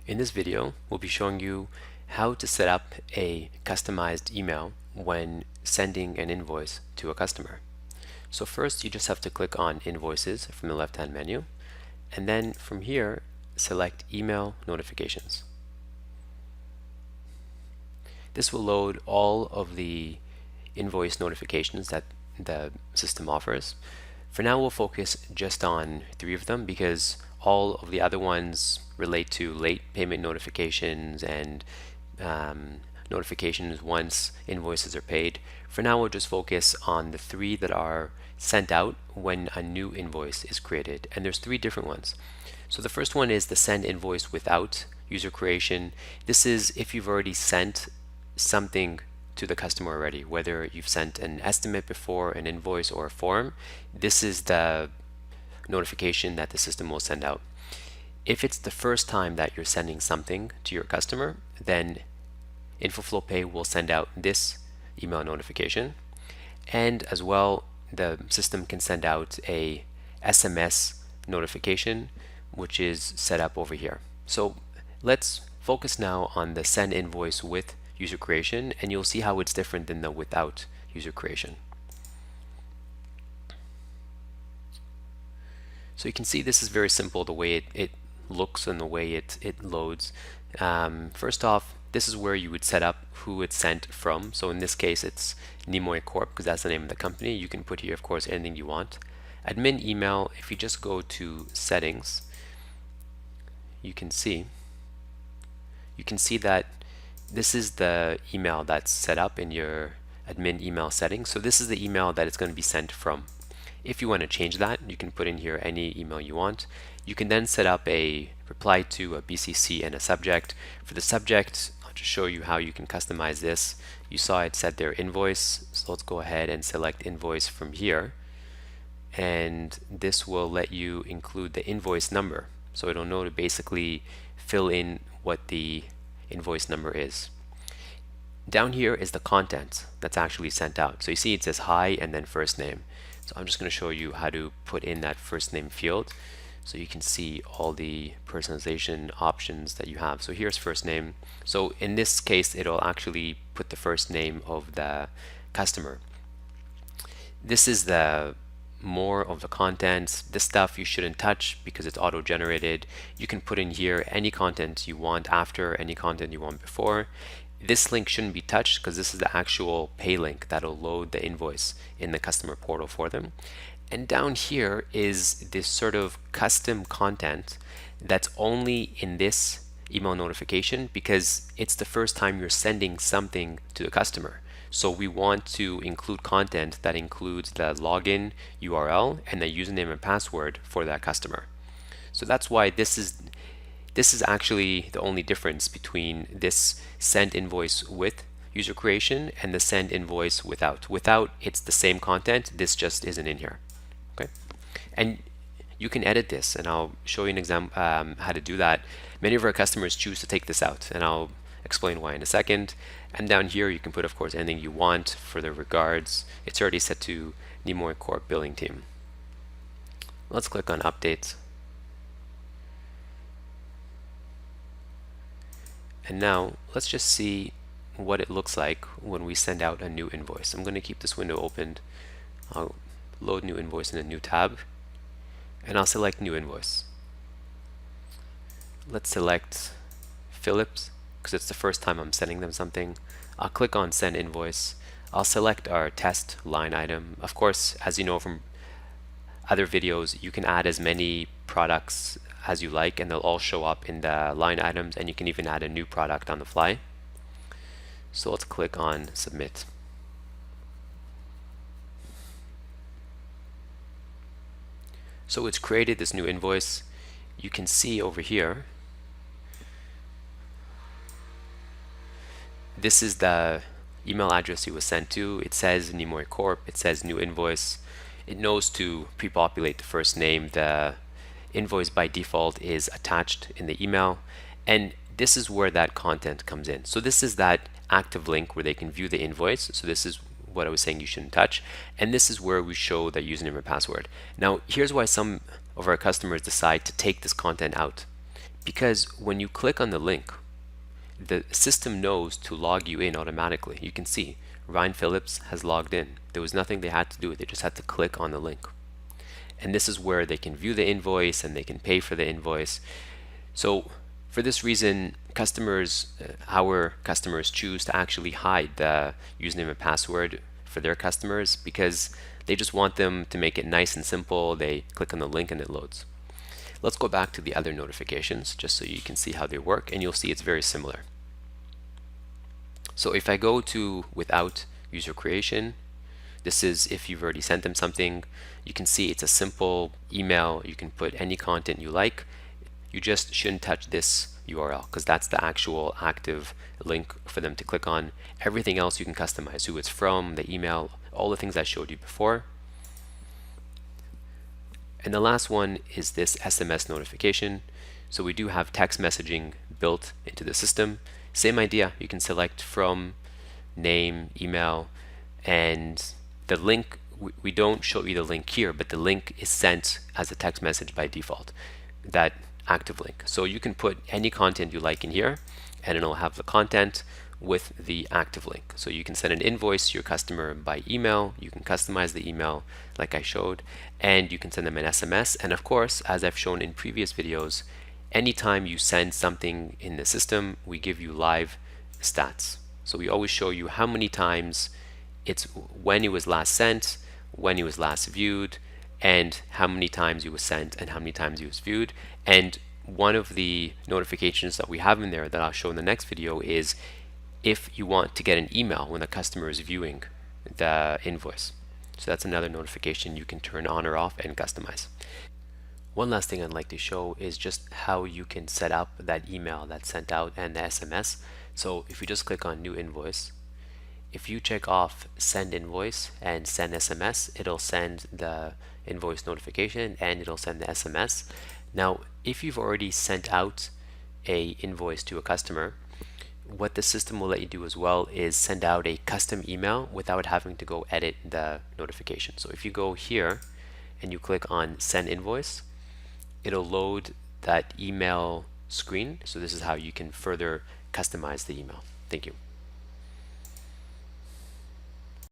In this video, we'll be showing you how to set up a customized email when sending an invoice to a customer. So first, you just have to click on Invoices from the left-hand menu, and then from here, select Email Notifications. This will load all of the invoice notifications that the system offers. For now, we'll focus just on 3 of them because all of the other ones relate to late payment notifications and notifications once invoices are paid. For now, we'll just focus on the 3 that are sent out when a new invoice is created, and there's 3 different ones. So the first one is the send invoice without user creation. This is if you've already sent something to the customer already, whether you've sent an estimate before, an invoice, or a form. This is the notification that the system will send out. If it's the first time that you're sending something to your customer, then InfoFlo Pay will send out this email notification, and as well the system can send out a SMS notification, which is set up over here. So let's focus now on the send invoice with user creation, and you'll see how it's different than the without user creation. So you can see this is very simple, the way it looks and the way it loads. First off, this is where you would set up who it's sent from. So in this case, it's Nimoy Corp, because that's the name of the company. You can put here, of course, anything you want. Admin email, if you just go to settings, you can see that this is the email that's set up in your admin email settings. So this is the email that it's going to be sent from. If you want to change that, you can put in here any email you want. You can then set up a reply to, a BCC, and a subject. For the subject, I'll just show you how you can customize this. You saw it said there invoice, so let's go ahead and select invoice from here. And this will let you include the invoice number. So it'll know to basically fill in what the invoice number is. Down here is the content that's actually sent out. So you see it says hi and then first name. So I'm just going to show you how to put in that first name field so you can see all the personalization options that you have. So here's first name. So in this case, it'll actually put the first name of the customer. This is the more of the contents. This stuff you shouldn't touch because it's auto-generated. You can put in here any content you want after, any content you want before. This link shouldn't be touched because this is the actual pay link that'll load the invoice in the customer portal for them. And down here is this sort of custom content that's only in this email notification because it's the first time you're sending something to the customer. So we want to include content that includes the login URL and the username and password for that customer. So that's why this is actually the only difference between this send invoice with user creation and the send invoice without. Without, it's the same content, this just isn't in here. Okay, and you can edit this, and I'll show you an example how to do that. Many of our customers choose to take this out, and I'll explain why in a second. And down here you can put, of course, anything you want for the regards. It's already set to Nimoy Corp billing team. Let's click on update. And now let's just see what it looks like when we send out a new invoice. I'm going to keep this window opened. I'll load new invoice in a new tab, and I'll select new invoice. Let's select Philips because it's the first time I'm sending them something. I'll click on send invoice. I'll select our test line item. Of course, as you know from other videos, you can add as many products as you like and they'll all show up in the line items, and you can even add a new product on the fly. So let's click on submit. So it's created this new invoice. You can see over here, this is the email address it was sent to. It says Nimoy Corp. It says new invoice. It knows to pre-populate the first name. The invoice by default is attached in the email, and this is where that content comes in. So this is that active link where they can view the invoice. So this is what I was saying you shouldn't touch, and this is where we show the username and password. Now here's why some of our customers decide to take this content out, Because when you click on the link, the system knows to log you in automatically. You can see Ryan Phillips has logged in. There was nothing they had to do. They just had to click on the link. And this is where they can view the invoice and they can pay for the invoice. So for this reason, our customers choose to actually hide the username and password for their customers because they just want them to make it nice and simple. They click on the link and it loads. Let's go back to the other notifications just so you can see how they work, and you'll see it's very similar. So if I go to without user creation, this is if you've already sent them something. You can see it's a simple email. You can put any content you like. You just shouldn't touch this URL because that's the actual active link for them to click on. Everything else you can customize, who it's from, the email, all the things I showed you before. And the last one is this SMS notification. So we do have text messaging built into the system. Same idea, you can select from, name, email, and the link, we don't show you the link here, but the link is sent as a text message by default, that active link. So you can put any content you like in here and it'll have the content with the active link. So you can send an invoice to your customer by email, you can customize the email like I showed, and you can send them an SMS. And of course, as I've shown in previous videos, anytime you send something in the system, we give you live stats. So we always show you how many times it's when it was last sent, when it was last viewed, and how many times it was sent and how many times it was viewed. And one of the notifications that we have in there that I'll show in the next video is if you want to get an email when the customer is viewing the invoice. So that's another notification you can turn on or off and customize. One last thing I'd like to show is just how you can set up that email that's sent out and the SMS. So if you just click on new invoice, if you check off send invoice and send SMS, it'll send the invoice notification and it'll send the SMS. Now, if you've already sent out a invoice to a customer, what the system will let you do as well is send out a custom email without having to go edit the notification. So if you go here and you click on send invoice, it'll load that email screen. So this is how you can further customize the email. Thank you.